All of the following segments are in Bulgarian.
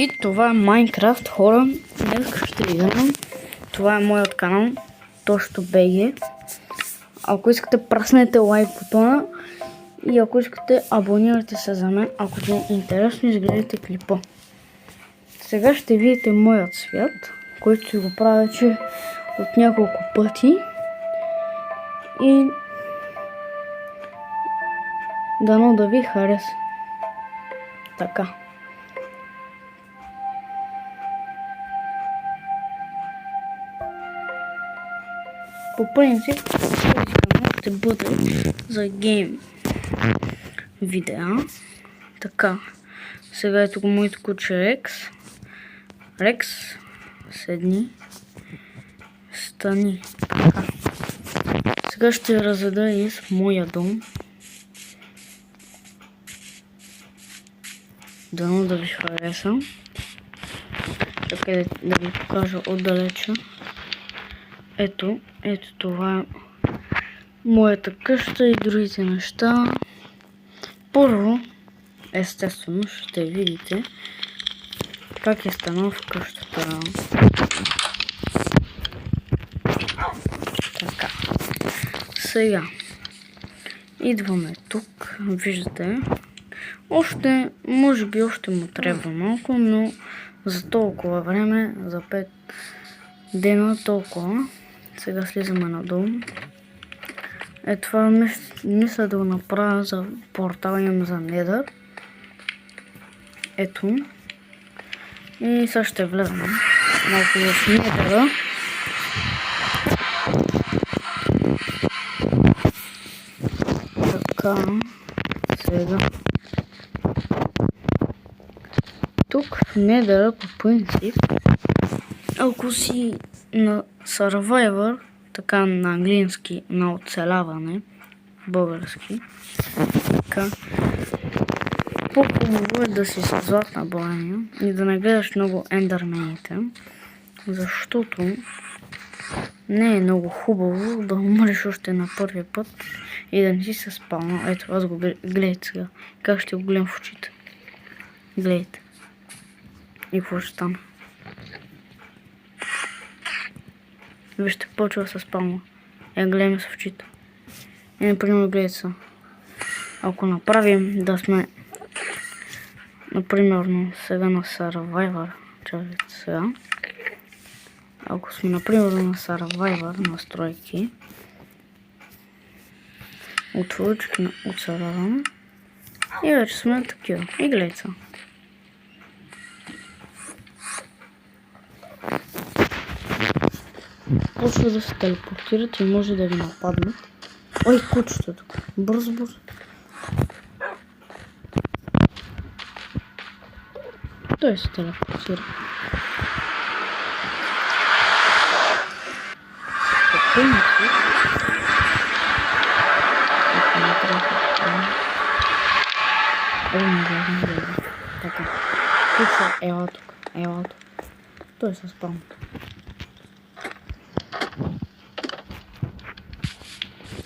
И това е Майнкрафт, хора. Днес ще ви гледам. Това е моят канал, Tosh2BG. Ако искате, праснете лайк бутона. И ако искате, абонирайте се за мен, ако ви е интересно, изгледайте клипа. Сега ще видите моят свят, който си го правя вече от няколко пъти. И дано да ви хареса. Така. По принцип, този канал ще бъде за гейм видеа. Така. Сега ето го моето куче Рекс. Рекс, седни. Стани. Така. Сега ще разведа из моя дом. Дано да ви хареса. Чакай да ви покажа отдалече. Ето това е моята къща и другите неща. Първо, естествено, ще видите как е станал в къщата. Така. Сега идваме тук, виждате. Може би още му трябва малко, но за толкова време, за 5 дена толкова. Сега слизаме надолу. Това мисля да го направя за портал, имам за Nether. Ето. И сега ще влезем малко в Nether. Така. Сега. Тук в Nether по принцип, ако си на Survivor, така на английски, на оцеляване, български, така, по-хубаво е да си с златна броня и да не гледаш много ендърмените, защото не е много хубаво да умреш още на първия път и да не си се спалнал. Ето, аз го гледайте сега, как ще го гледам в очите. Гледайте. И какво ще стане? Вижте, почва се спалма. Гледаме се в очите. И, например, гледайте се. Ако направим да сме, например, сега на Survivor, чакайте сега. Ако сме, например, на Survivor настройки, отворички на оцеляване, и вече сме такива. И гледайте се. Почва да се телепортират и може да ви нападнат. Ой, кучето тук. Бързо. Той се телепортира. Така. Куче, ела тук. Той се спална.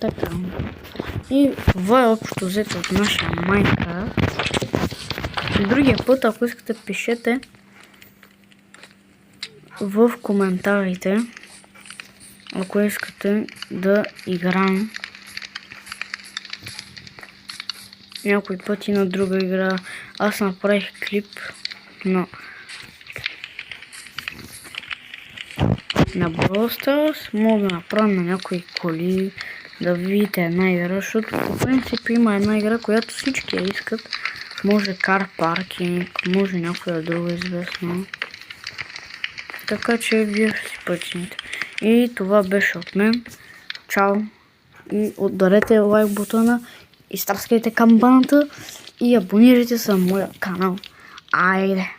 Така. И това е общо взето от нашия Майнкрафт. Другия път, ако искате, пишете в коментарите, ако искате да играем някой път и на друга игра. Аз направих клип на Brawl Stars. Мога да направя на някои коли, да видите една игра, защото по принцип има една игра, която всички я искат. Може Car Parking, може някоя друга известна. Така че вие ще си прецените. И това беше от мен. Чао! И ударете лайк бутона, изтраскайте камбаната и абонирайте се на моя канал. Айде!